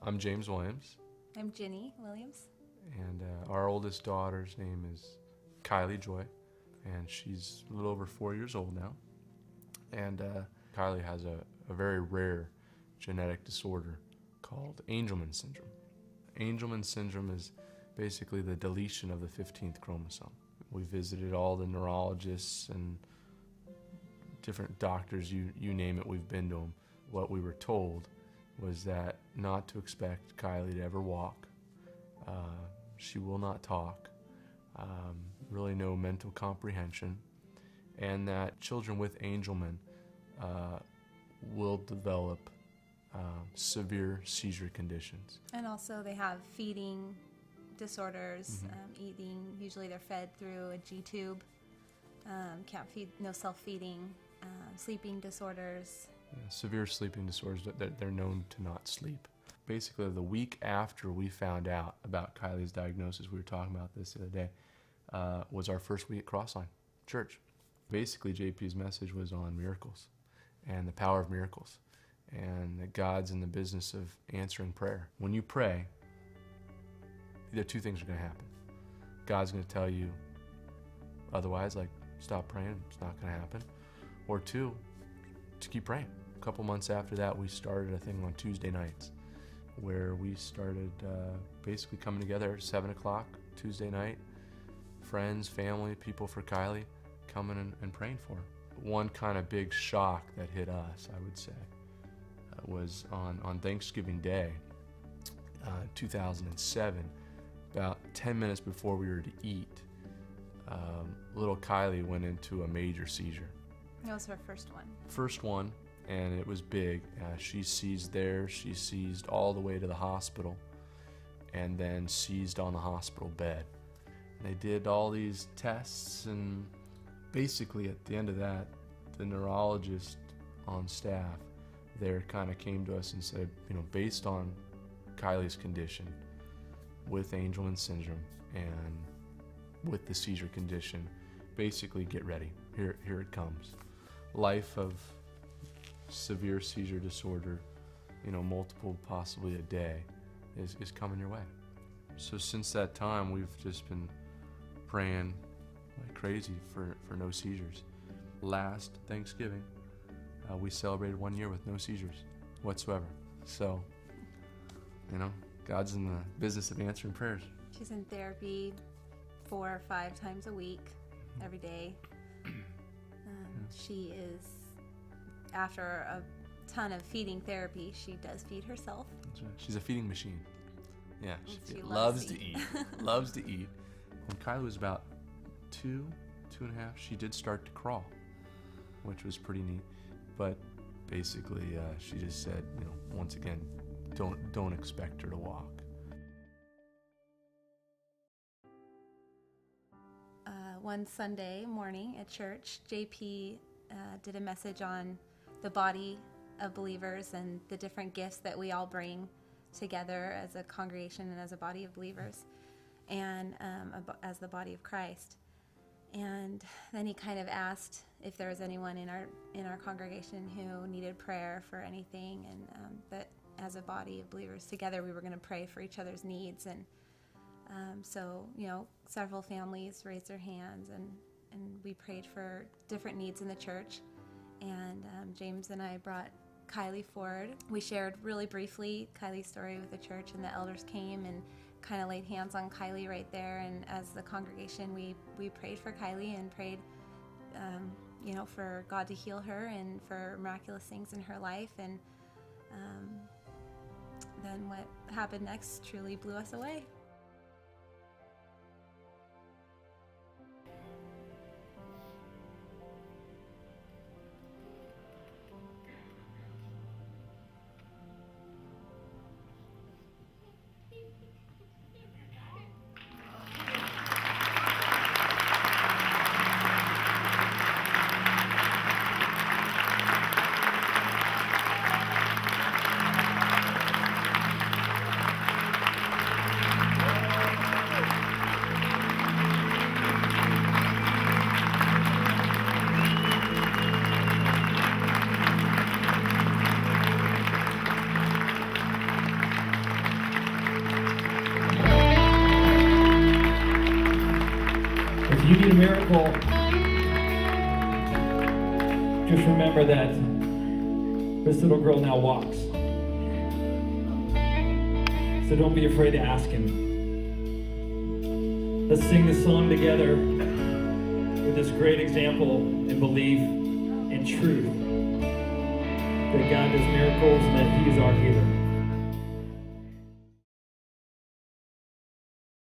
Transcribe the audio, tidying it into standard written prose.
I'm James Williams. I'm Jenny Williams. And our oldest daughter's name is Kiley Joy, and she's a little over 4 years old now. And Kiley has a very rare genetic disorder called Angleman Syndrome. Angleman Syndrome is basically the deletion of the 15th chromosome. We visited all the neurologists and different doctors, you name it, we've been to them. What we were told was that not to expect Kiley to ever walk. She will not talk, really no mental comprehension, and that children with Angelman will develop severe seizure conditions. And also they have feeding disorders, eating, usually they're fed through a G-tube, can't feed, no self-feeding, sleeping disorders. Yeah, severe sleeping disorders, they're known to not sleep. Basically, the week after we found out about Kiley's diagnosis, we were talking about this the other day, was our first week at Crossline Church. Basically, JP's message was on miracles and the power of miracles, and that God's in the business of answering prayer. When you pray, either two things are going to happen. God's going to tell you otherwise, like stop praying, it's not going to happen. Or two, to keep praying. A couple months after that, we started a thing on Tuesday nights where we started basically coming together at 7 o'clock Tuesday night. Friends, family, people for Kiley coming and praying for her. One kind of big shock that hit us, I would say, was on Thanksgiving Day, 2007, about 10 minutes before we were to eat, little Kiley went into a major seizure. That was her first one. First one, and it was big. She seized there, she seized all the way to the hospital, and then seized on the hospital bed. And they did all these tests, and basically at the end of that, the neurologist on staff there kind of came to us and said, you know, based on Kiley's condition with Angleman Syndrome and with the seizure condition, basically get ready. Here it comes. Life of severe seizure disorder, you know, multiple possibly a day, is coming your way. So since that time, we've just been praying like crazy for no seizures. Last Thanksgiving, we celebrated 1 year with no seizures whatsoever. So, you know, God's in the business of answering prayers. She's in therapy 4 or 5 times a week, every day. She is, after a ton of feeding therapy, she does feed herself. That's right. She's a feeding machine. Yeah, She loves to eat. Loves to eat. When Kiley was about 2 and a half, she did start to crawl, which was pretty neat. But basically, she just said, you know, once again, don't expect her to walk. One Sunday morning at church, JP did a message on the body of believers and the different gifts that we all bring together as a congregation and as a body of believers, and as the body of Christ. And then he kind of asked if there was anyone in our congregation who needed prayer for anything, and that as a body of believers together we were going to pray for each other's needs. And so, you know, several families raised their hands, and we prayed for different needs in the church. And James and I brought Kiley forward. We shared really briefly Kiley's story with the church, and the elders came and kind of laid hands on Kiley right there. And as the congregation, we prayed for Kiley and prayed, you know, for God to heal her and for miraculous things in her life. And then what happened next truly blew us away. you need a miracle, just remember that this little girl now walks. So don't be afraid to ask him. Let's sing this song together with this great example and belief and truth that God does miracles and that he is our healer.